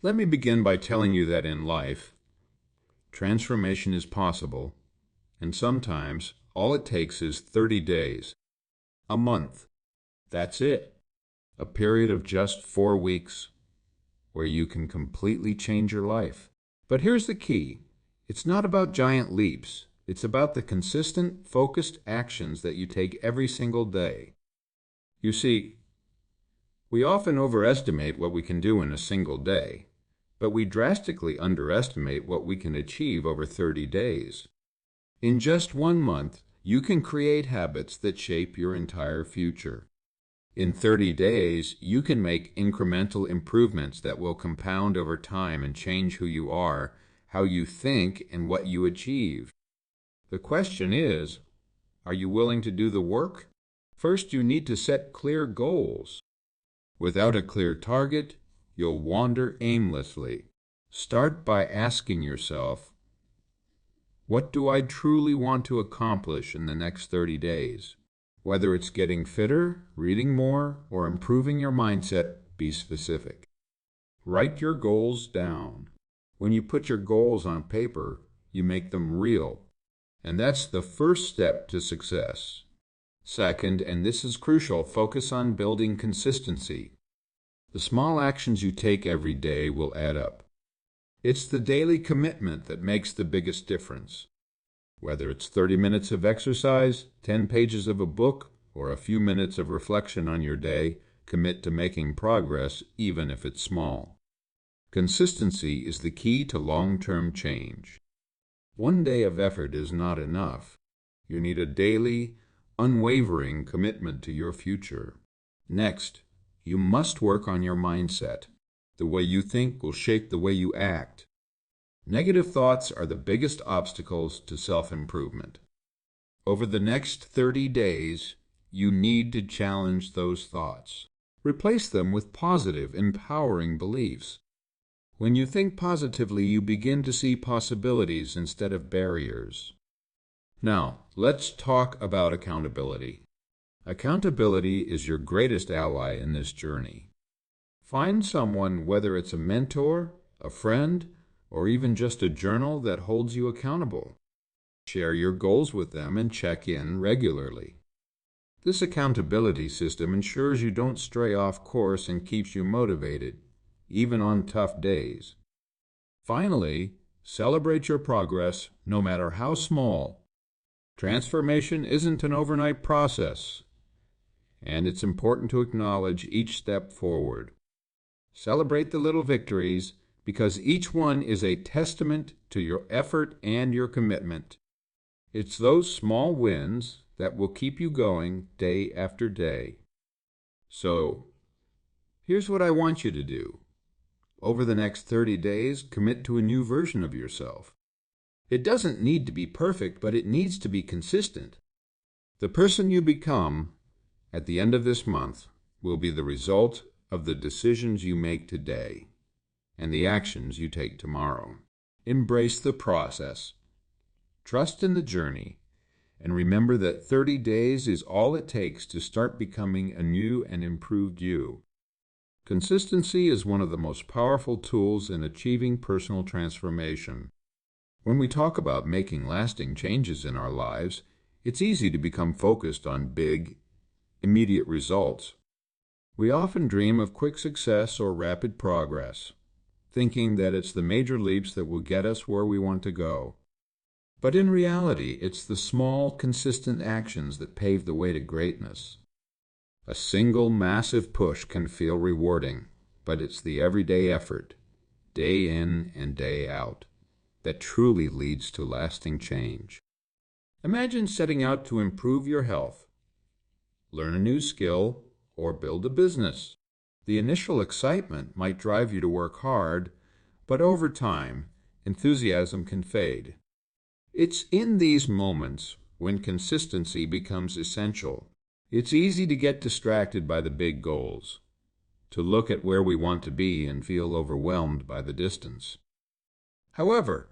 Let me begin by telling you that in life, transformation is possible, and sometimes all it takes is 30 days, a month. That's it. A period of just 4 weeks where you can completely change your life. But here's the key. It's not about giant leaps. It's about the consistent, focused actions that you take every single day. You see, we often overestimate what we can do in a single day, but we drastically underestimate what we can achieve over 30 days. In just 1 month, you can create habits that shape your entire future. In 30 days, you can make incremental improvements that will compound over time and change who you are, how you think, and what you achieve. The question is, are you willing to do the work? First, you need to set clear goals. Without a clear target, you'll wander aimlessly. Start by asking yourself, what do I truly want to accomplish in the next 30 days? Whether it's getting fitter, reading more, or improving your mindset, be specific. Write your goals down. When you put your goals on paper, you make them real. And that's the first step to success. Second, and this is crucial, focus on building consistency. The small actions you take every day will add up. It's the daily commitment that makes the biggest difference. Whether it's 30 minutes of exercise, 10 pages of a book, or a few minutes of reflection on your day, commit to making progress even if it's small. Consistency is the key to long-term change. 1 day of effort is not enough. You need a daily, unwavering commitment to your future. Next, you must work on your mindset. The way you think will shape the way you act. Negative thoughts are the biggest obstacles to self-improvement. Over the next 30 days, you need to challenge those thoughts. Replace them with positive, empowering beliefs. When you think positively, you begin to see possibilities instead of barriers. Now, let's talk about accountability. Accountability is your greatest ally in this journey. Find someone, whether it's a mentor, a friend, or even just a journal that holds you accountable. Share your goals with them and check in regularly. This accountability system ensures you don't stray off course and keeps you motivated, even on tough days. Finally, celebrate your progress, no matter how small. Transformation isn't an overnight process, and it's important to acknowledge each step forward. Celebrate the little victories, because each one is a testament to your effort and your commitment. It's those small wins that will keep you going day after day. So, here's what I want you to do. Over the next 30 days, commit to a new version of yourself. It doesn't need to be perfect, but it needs to be consistent. The person you become at the end of this month will be the result of the decisions you make today and the actions you take tomorrow. Embrace the process. Trust in the journey, and remember that 30 days is all it takes to start becoming a new and improved you. Consistency is one of the most powerful tools in achieving personal transformation. When we talk about making lasting changes in our lives, it's easy to become focused on big, immediate results. We often dream of quick success or rapid progress, thinking that it's the major leaps that will get us where we want to go. But in reality, it's the small, consistent actions that pave the way to greatness. A single massive push can feel rewarding, but it's the everyday effort, day in and day out, that truly leads to lasting change. Imagine setting out to improve your health, learn a new skill, or build a business. The initial excitement might drive you to work hard, but over time, enthusiasm can fade. It's in these moments when consistency becomes essential. It's easy to get distracted by the big goals, to look at where we want to be and feel overwhelmed by the distance. However,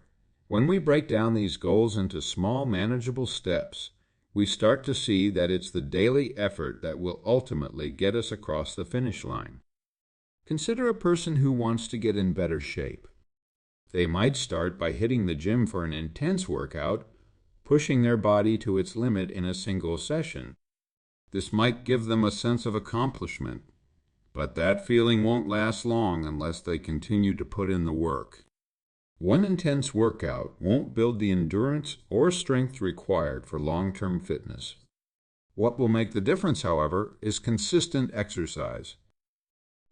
when we break down these goals into small, manageable steps, we start to see that it's the daily effort that will ultimately get us across the finish line. Consider a person who wants to get in better shape. They might start by hitting the gym for an intense workout, pushing their body to its limit in a single session. This might give them a sense of accomplishment, but that feeling won't last long unless they continue to put in the work. One intense workout won't build the endurance or strength required for long-term fitness. What will make the difference, however, is consistent exercise.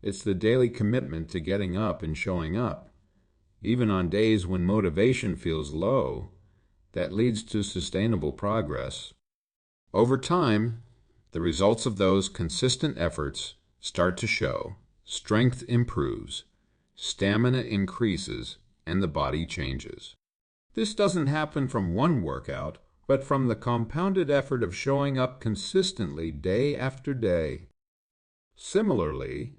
It's the daily commitment to getting up and showing up, even on days when motivation feels low, that leads to sustainable progress. Over time, the results of those consistent efforts start to show. Strength improves, stamina increases, and the body changes. This doesn't happen from one workout, but from the compounded effort of showing up consistently day after day. Similarly,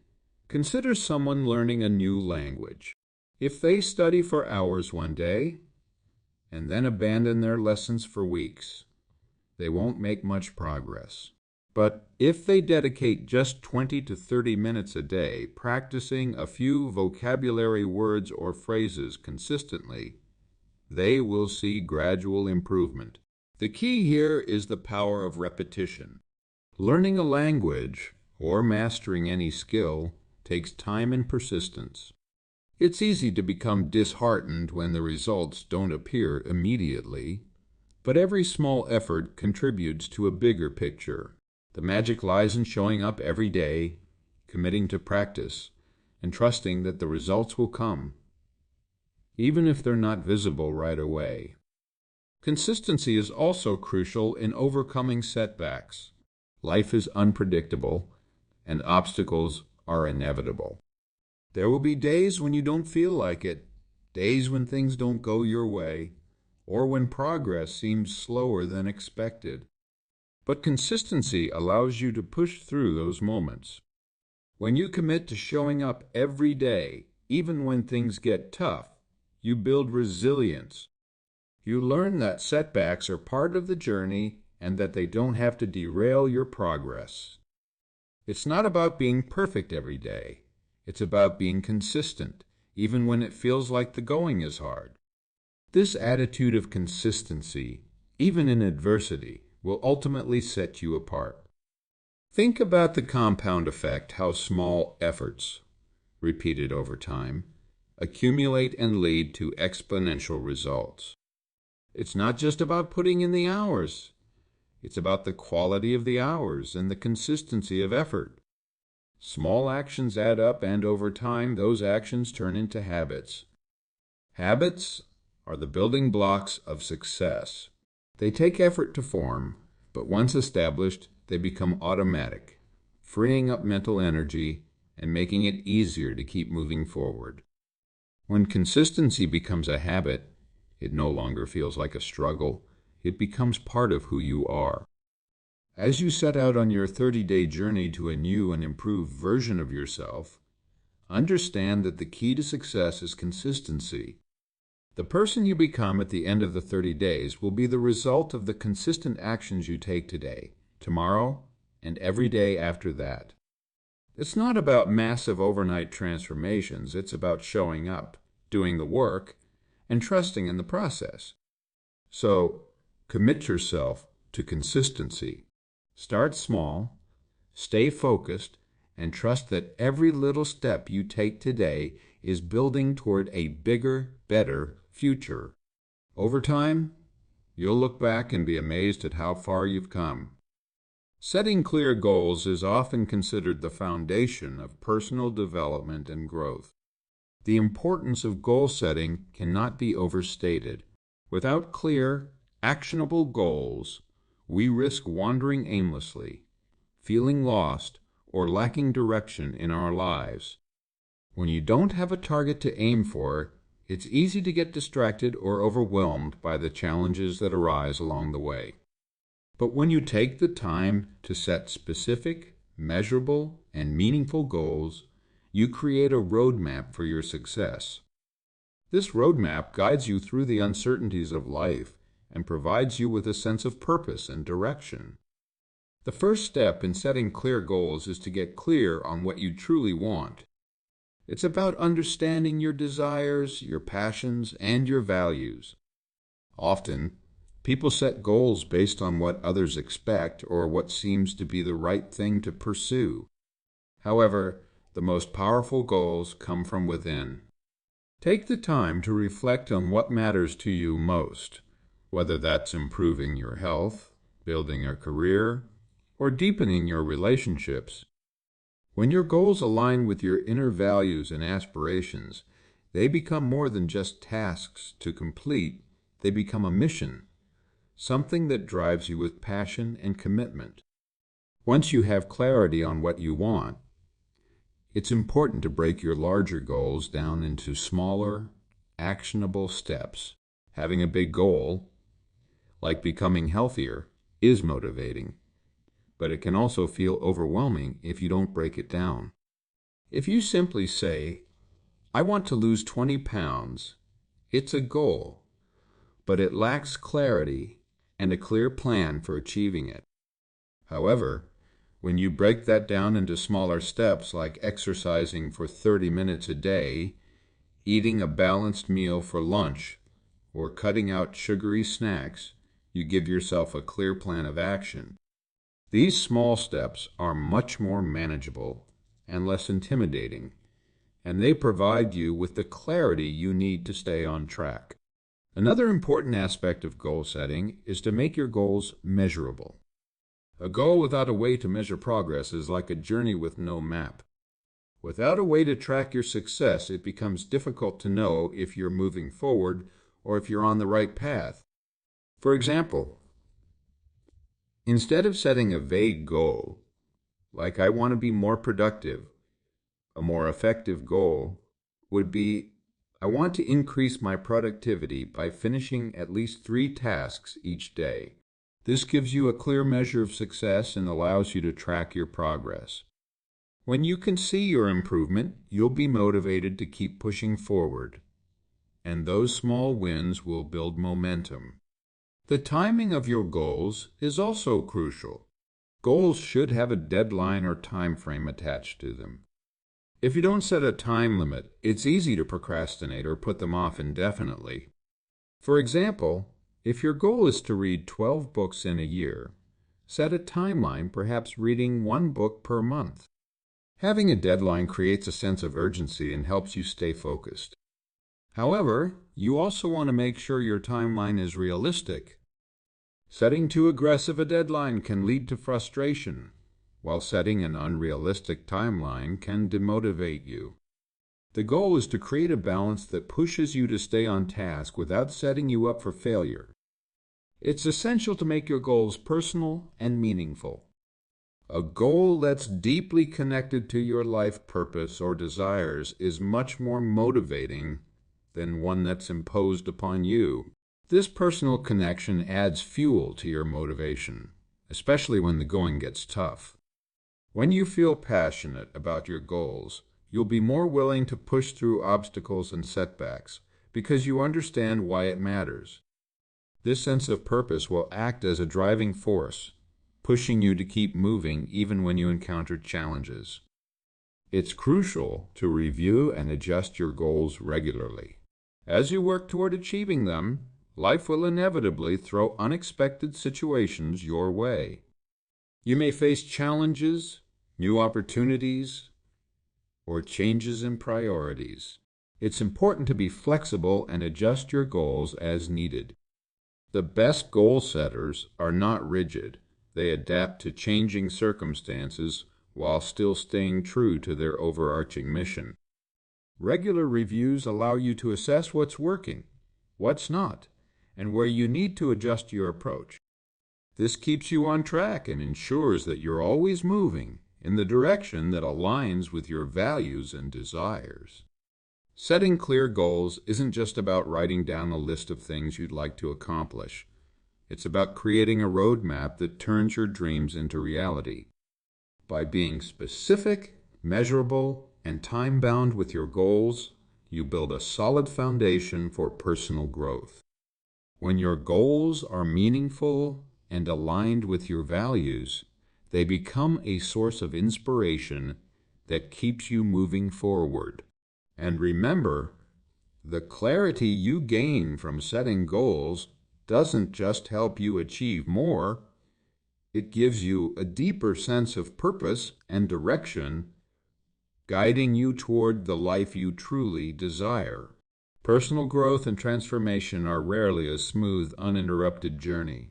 consider someone learning a new language. If they study for hours one day and then abandon their lessons for weeks, they won't make much progress. But if they dedicate just 20 to 30 minutes a day practicing a few vocabulary words or phrases consistently, they will see gradual improvement. The key here is the power of repetition. Learning a language or mastering any skill takes time and persistence. It's easy to become disheartened when the results don't appear immediately, but every small effort contributes to a bigger picture. The magic lies in showing up every day, committing to practice, and trusting that the results will come, even if they're not visible right away. Consistency is also crucial in overcoming setbacks. Life is unpredictable, and obstacles are inevitable. There will be days when you don't feel like it, days when things don't go your way, or when progress seems slower than expected. But consistency allows you to push through those moments. When you commit to showing up every day, even when things get tough, you build resilience. You learn that setbacks are part of the journey and that they don't have to derail your progress. It's not about being perfect every day. It's about being consistent, even when it feels like the going is hard. This attitude of consistency, even in adversity, will ultimately set you apart. Think about the compound effect, how small efforts, repeated over time, accumulate and lead to exponential results. It's not just about putting in the hours. It's about the quality of the hours and the consistency of effort. Small actions add up, and over time, those actions turn into habits. Habits are the building blocks of success. They take effort to form, but once established, they become automatic, freeing up mental energy and making it easier to keep moving forward. When consistency becomes a habit, it no longer feels like a struggle. It becomes part of who you are. As you set out on your 30-day journey to a new and improved version of yourself, understand that the key to success is consistency. The person you become at the end of the 30 days will be the result of the consistent actions you take today, tomorrow, and every day after that. It's not about massive overnight transformations. It's about showing up, doing the work, and trusting in the process. So, commit yourself to consistency. Start small, stay focused, and trust that every little step you take today is building toward a bigger, better future. Over time, you'll look back and be amazed at how far you've come. Setting clear goals is often considered the foundation of personal development and growth. The importance of goal setting cannot be overstated. Without clear, actionable goals, we risk wandering aimlessly, feeling lost, or lacking direction in our lives. When you don't have a target to aim for, it's easy to get distracted or overwhelmed by the challenges that arise along the way. But when you take the time to set specific, measurable, and meaningful goals, you create a roadmap for your success. This roadmap guides you through the uncertainties of life and provides you with a sense of purpose and direction. The first step in setting clear goals is to get clear on what you truly want. It's about understanding your desires, your passions, and your values. Often, people set goals based on what others expect or what seems to be the right thing to pursue. However, the most powerful goals come from within. Take the time to reflect on what matters to you most, whether that's improving your health, building a career, or deepening your relationships. When your goals align with your inner values and aspirations, they become more than just tasks to complete. They become a mission, something that drives you with passion and commitment. Once you have clarity on what you want, it's important to break your larger goals down into smaller, actionable steps. Having a big goal, like becoming healthier, is motivating, but it can also feel overwhelming if you don't break it down. If you simply say, "I want to lose 20 pounds," it's a goal, but it lacks clarity and a clear plan for achieving it. However, when you break that down into smaller steps like exercising for 30 minutes a day, eating a balanced meal for lunch, or cutting out sugary snacks, you give yourself a clear plan of action. These small steps are much more manageable and less intimidating, and they provide you with the clarity you need to stay on track. Another important aspect of goal setting is to make your goals measurable. A goal without a way to measure progress is like a journey with no map. Without a way to track your success, it becomes difficult to know if you're moving forward or if you're on the right path. For example, instead of setting a vague goal, like "I want to be more productive," a more effective goal would be, "I want to increase my productivity by finishing at least 3 tasks each day." This gives you a clear measure of success and allows you to track your progress. When you can see your improvement, you'll be motivated to keep pushing forward, and those small wins will build momentum. The timing of your goals is also crucial. Goals should have a deadline or time frame attached to them. If you don't set a time limit, it's easy to procrastinate or put them off indefinitely. For example, if your goal is to read 12 books in a year, set a timeline, perhaps reading 1 book per month. Having a deadline creates a sense of urgency and helps you stay focused. However, you also want to make sure your timeline is realistic. Setting too aggressive a deadline can lead to frustration, while setting an unrealistic timeline can demotivate you. The goal is to create a balance that pushes you to stay on task without setting you up for failure. It's essential to make your goals personal and meaningful. A goal that's deeply connected to your life purpose or desires is much more motivating than one that's imposed upon you. This personal connection adds fuel to your motivation, especially when the going gets tough. When you feel passionate about your goals, you'll be more willing to push through obstacles and setbacks because you understand why it matters. This sense of purpose will act as a driving force, pushing you to keep moving even when you encounter challenges. It's crucial to review and adjust your goals regularly. As you work toward achieving them, life will inevitably throw unexpected situations your way. You may face challenges, new opportunities, or changes in priorities. It's important to be flexible and adjust your goals as needed. The best goal setters are not rigid. They adapt to changing circumstances while still staying true to their overarching mission. Regular reviews allow you to assess what's working, what's not, and where you need to adjust your approach. This keeps you on track and ensures that you're always moving in the direction that aligns with your values and desires. Setting clear goals isn't just about writing down a list of things you'd like to accomplish. It's about creating a roadmap that turns your dreams into reality. By being specific, measurable, and time-bound with your goals, you build a solid foundation for personal growth. When your goals are meaningful and aligned with your values, they become a source of inspiration that keeps you moving forward. And remember, the clarity you gain from setting goals doesn't just help you achieve more, it gives you a deeper sense of purpose and direction, guiding you toward the life you truly desire. Personal growth and transformation are rarely a smooth, uninterrupted journey.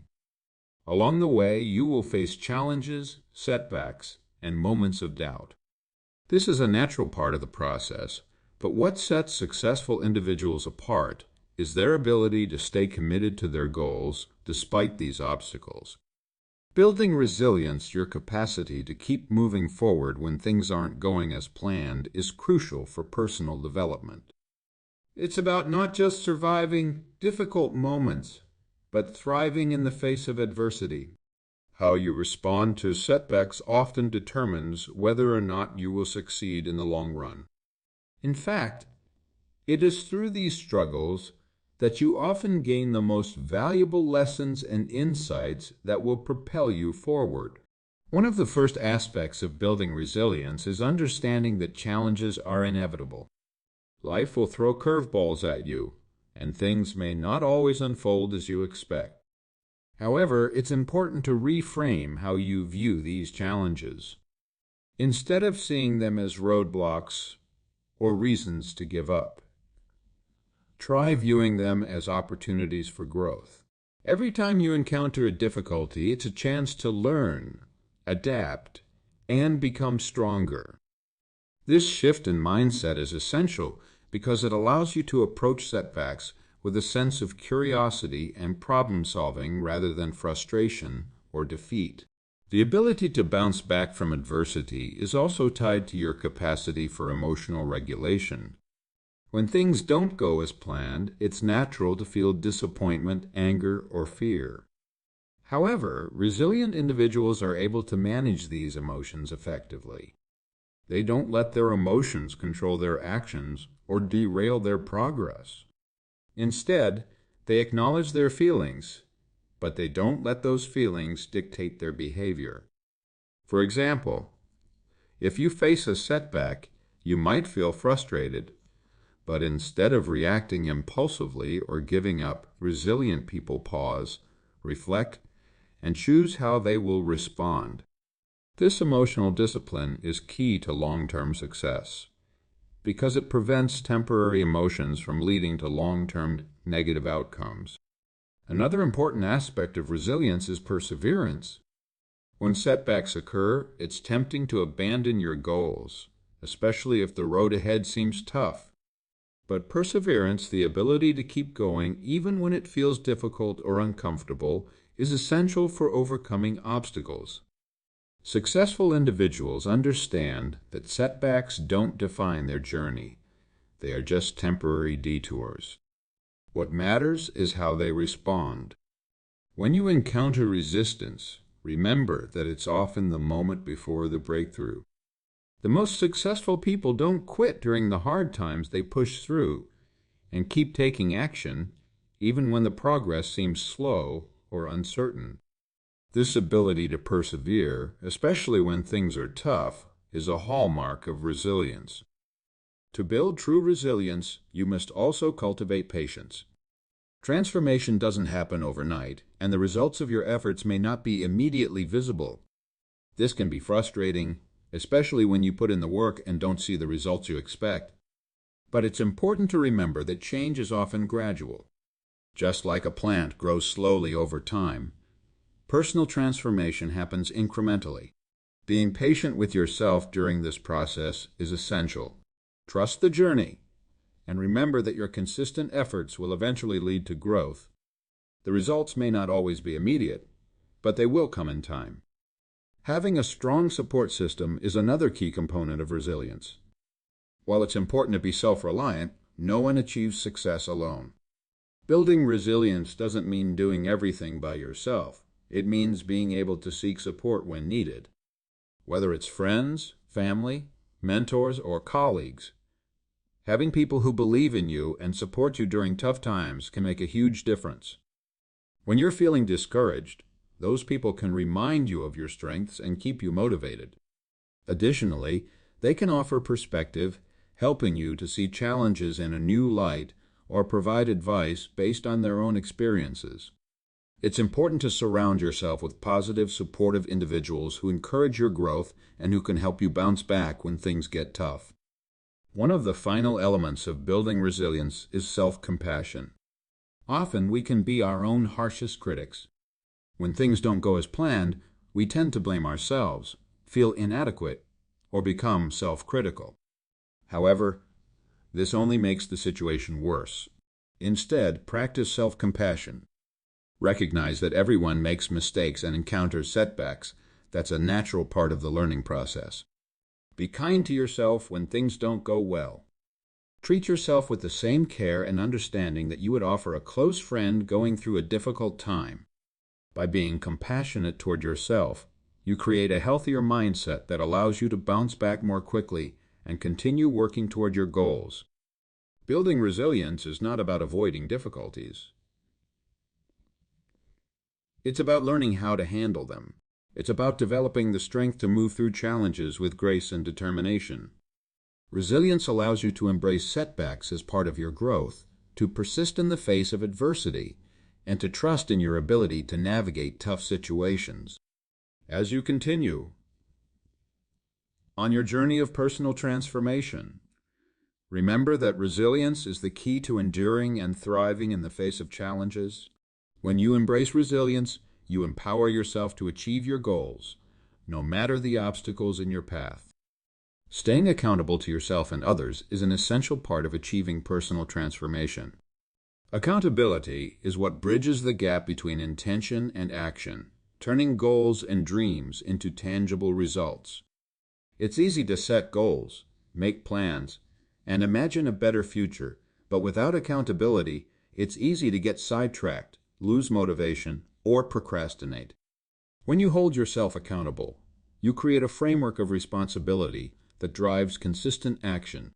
Along the way, you will face challenges, setbacks, and moments of doubt. This is a natural part of the process, but what sets successful individuals apart is their ability to stay committed to their goals despite these obstacles. Building resilience, your capacity to keep moving forward when things aren't going as planned, is crucial for personal development. It's about not just surviving difficult moments, but thriving in the face of adversity. How you respond to setbacks often determines whether or not you will succeed in the long run. In fact, it is through these struggles that you often gain the most valuable lessons and insights that will propel you forward. One of the first aspects of building resilience is understanding that challenges are inevitable. Life will throw curveballs at you, and things may not always unfold as you expect. However, it's important to reframe how you view these challenges. Instead of seeing them as roadblocks or reasons to give up, try viewing them as opportunities for growth. Every time you encounter a difficulty, it's a chance to learn, adapt, and become stronger. This shift in mindset is essential because it allows you to approach setbacks with a sense of curiosity and problem-solving rather than frustration or defeat. The ability to bounce back from adversity is also tied to your capacity for emotional regulation. When things don't go as planned, it's natural to feel disappointment, anger, or fear. However, resilient individuals are able to manage these emotions effectively. They don't let their emotions control their actions or derail their progress. Instead, they acknowledge their feelings, but they don't let those feelings dictate their behavior. For example, if you face a setback, you might feel frustrated, but instead of reacting impulsively or giving up, resilient people pause, reflect, and choose how they will respond. This emotional discipline is key to long-term success because it prevents temporary emotions from leading to long-term negative outcomes. Another important aspect of resilience is perseverance. When setbacks occur, it's tempting to abandon your goals, especially if the road ahead seems tough. But perseverance, the ability to keep going even when it feels difficult or uncomfortable, is essential for overcoming obstacles. Successful individuals understand that setbacks don't define their journey. They are just temporary detours. What matters is how they respond. When you encounter resistance, remember that it's often the moment before the breakthrough. The most successful people don't quit during the hard times. They push through and keep taking action, even when the progress seems slow or uncertain. This ability to persevere, especially when things are tough, is a hallmark of resilience. To build true resilience, you must also cultivate patience. Transformation doesn't happen overnight, and the results of your efforts may not be immediately visible. This can be frustrating, especially when you put in the work and don't see the results you expect. But it's important to remember that change is often gradual. Just like a plant grows slowly over time, personal transformation happens incrementally. Being patient with yourself during this process is essential. Trust the journey, and remember that your consistent efforts will eventually lead to growth. The results may not always be immediate, but they will come in time. Having a strong support system is another key component of resilience. While it's important to be self-reliant, no one achieves success alone. Building resilience doesn't mean doing everything by yourself. It means being able to seek support when needed. Whether it's friends, family, mentors, or colleagues, having people who believe in you and support you during tough times can make a huge difference. When you're feeling discouraged, those people can remind you of your strengths and keep you motivated. Additionally, they can offer perspective, helping you to see challenges in a new light or provide advice based on their own experiences. It's important to surround yourself with positive, supportive individuals who encourage your growth and who can help you bounce back when things get tough. One of the final elements of building resilience is self-compassion. Often we can be our own harshest critics. When things don't go as planned, we tend to blame ourselves, feel inadequate, or become self-critical. However, this only makes the situation worse. Instead, practice self-compassion. Recognize that everyone makes mistakes and encounters setbacks. That's a natural part of the learning process. Be kind to yourself when things don't go well. Treat yourself with the same care and understanding that you would offer a close friend going through a difficult time. By being compassionate toward yourself, you create a healthier mindset that allows you to bounce back more quickly and continue working toward your goals. Building resilience is not about avoiding difficulties. It's about learning how to handle them. It's about developing the strength to move through challenges with grace and determination. Resilience allows you to embrace setbacks as part of your growth, to persist in the face of adversity, and to trust in your ability to navigate tough situations. As you continue on your journey of personal transformation, remember that resilience is the key to enduring and thriving in the face of challenges. When you embrace resilience, you empower yourself to achieve your goals, no matter the obstacles in your path. Staying accountable to yourself and others is an essential part of achieving personal transformation. Accountability is what bridges the gap between intention and action, turning goals and dreams into tangible results. It's easy to set goals, make plans, and imagine a better future, but without accountability, it's easy to get sidetracked, lose motivation, or procrastinate. When you hold yourself accountable, you create a framework of responsibility that drives consistent action.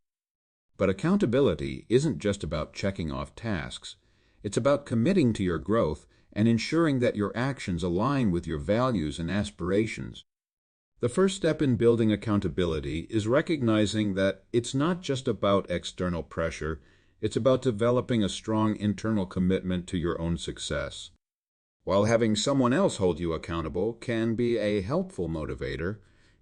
But accountability isn't just about checking off tasks. It's about committing to your growth and ensuring that your actions align with your values and aspirations. The first step in building accountability is recognizing that it's not just about external pressure, it's about developing a strong internal commitment to your own success. While having someone else hold you accountable can be a helpful motivator,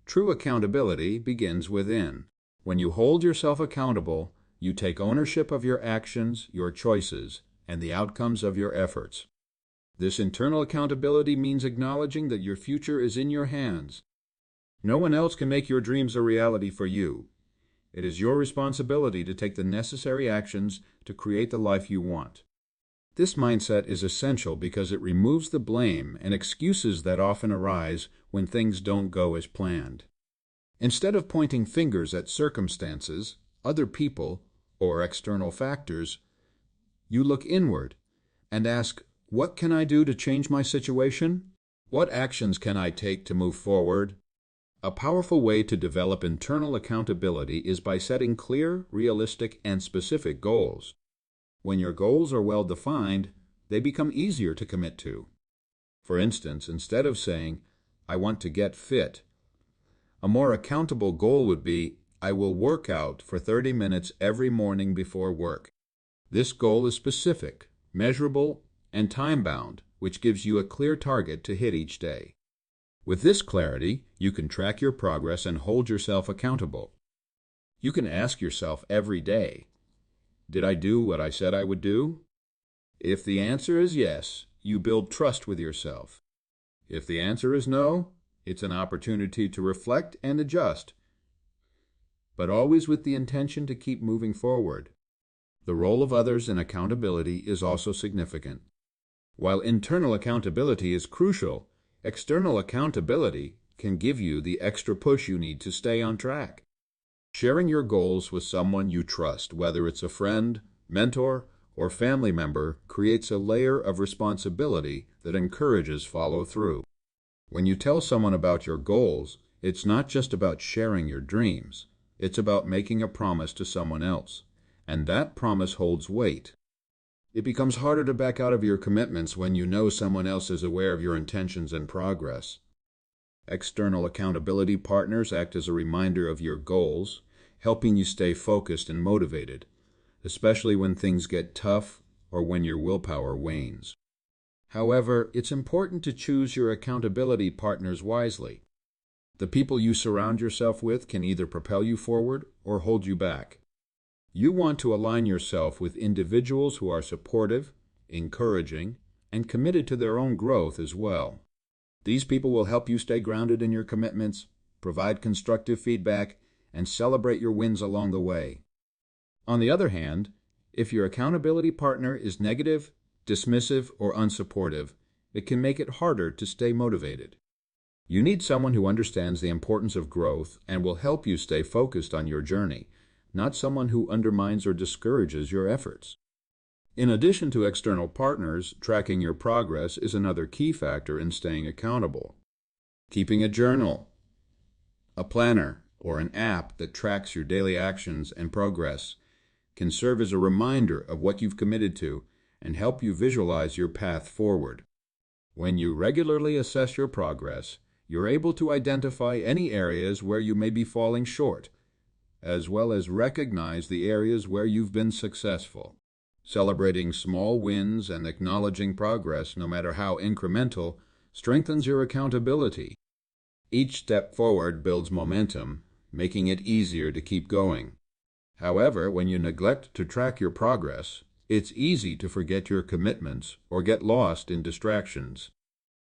true accountability begins within. When you hold yourself accountable, you take ownership of your actions, your choices, and the outcomes of your efforts. This internal accountability means acknowledging that your future is in your hands. No one else can make your dreams a reality for you. It is your responsibility to take the necessary actions to create the life you want. This mindset is essential because it removes the blame and excuses that often arise when things don't go as planned. Instead of pointing fingers at circumstances, other people, or external factors, you look inward and ask, what can I do to change my situation? What actions can I take to move forward? A powerful way to develop internal accountability is by setting clear, realistic, and specific goals. When your goals are well defined, they become easier to commit to. For instance, instead of saying, I want to get fit, a more accountable goal would be, I will work out for 30 minutes every morning before work. This goal is specific, measurable, and time-bound, which gives you a clear target to hit each day. With this clarity, you can track your progress and hold yourself accountable. You can ask yourself every day, did I do what I said I would do? If the answer is yes, you build trust with yourself. If the answer is no, it's an opportunity to reflect and adjust, but always with the intention to keep moving forward. The role of others in accountability is also significant. While internal accountability is crucial, external accountability can give you the extra push you need to stay on track. Sharing your goals with someone you trust, whether it's a friend, mentor, or family member, creates a layer of responsibility that encourages follow-through. When you tell someone about your goals, it's not just about sharing your dreams. It's about making a promise to someone else, and that promise holds weight. It becomes harder to back out of your commitments when you know someone else is aware of your intentions and progress. External accountability partners act as a reminder of your goals helping you stay focused and motivated, especially when things get tough or when your willpower wanes. However, it's important to choose your accountability partners wisely. The people you surround yourself with can either propel you forward or hold you back. You want to align yourself with individuals who are supportive, encouraging, and committed to their own growth as well. These people will help you stay grounded in your commitments, provide constructive feedback, and celebrate your wins along the way. On the other hand, if your accountability partner is negative, dismissive, or unsupportive, it can make it harder to stay motivated. You need someone who understands the importance of growth and will help you stay focused on your journey, not someone who undermines or discourages your efforts. In addition to external partners, tracking your progress is another key factor in staying accountable. Keeping a journal, a planner, or an app that tracks your daily actions and progress can serve as a reminder of what you've committed to and help you visualize your path forward. When you regularly assess your progress, you're able to identify any areas where you may be falling short, as well as recognize the areas where you've been successful. Celebrating small wins and acknowledging progress, no matter how incremental, strengthens your accountability. Each step forward builds momentum, making it easier to keep going. However, when you neglect to track your progress, it's easy to forget your commitments or get lost in distractions.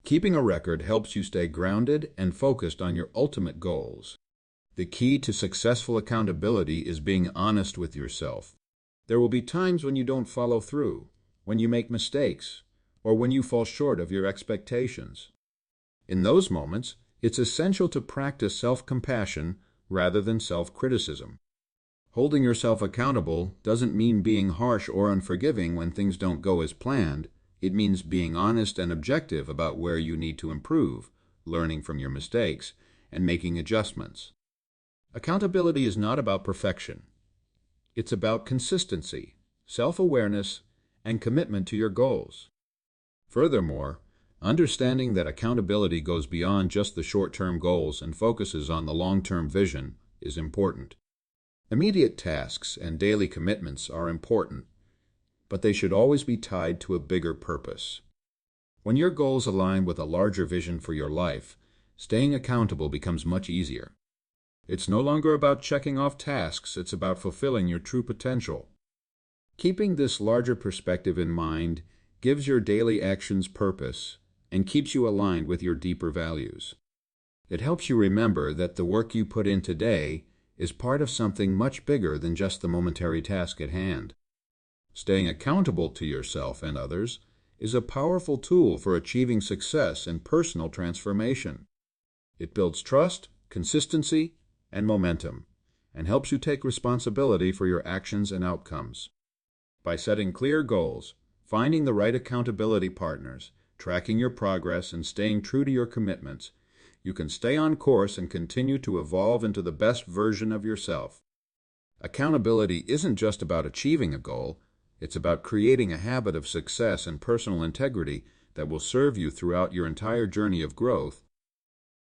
Keeping a record helps you stay grounded and focused on your ultimate goals. The key to successful accountability is being honest with yourself. There will be times when you don't follow through, when you make mistakes, or when you fall short of your expectations. In those moments, it's essential to practice self-compassion rather than self-criticism. Holding yourself accountable doesn't mean being harsh or unforgiving when things don't go as planned. It means being honest and objective about where you need to improve, learning from your mistakes, and making adjustments. Accountability is not about perfection. It's about consistency, self-awareness, and commitment to your goals. Furthermore, understanding that accountability goes beyond just the short-term goals and focuses on the long-term vision is important. Immediate tasks and daily commitments are important, but they should always be tied to a bigger purpose. When your goals align with a larger vision for your life, staying accountable becomes much easier. It's no longer about checking off tasks, it's about fulfilling your true potential. Keeping this larger perspective in mind gives your daily actions purpose and keeps you aligned with your deeper values. It helps you remember that the work you put in today is part of something much bigger than just the momentary task at hand. Staying accountable to yourself and others is a powerful tool for achieving success and personal transformation. It builds trust, consistency, and momentum, and helps you take responsibility for your actions and outcomes. By setting clear goals, finding the right accountability partners, tracking your progress, and staying true to your commitments, you can stay on course and continue to evolve into the best version of yourself. Accountability isn't just about achieving a goal, it's about creating a habit of success and personal integrity that will serve you throughout your entire journey of growth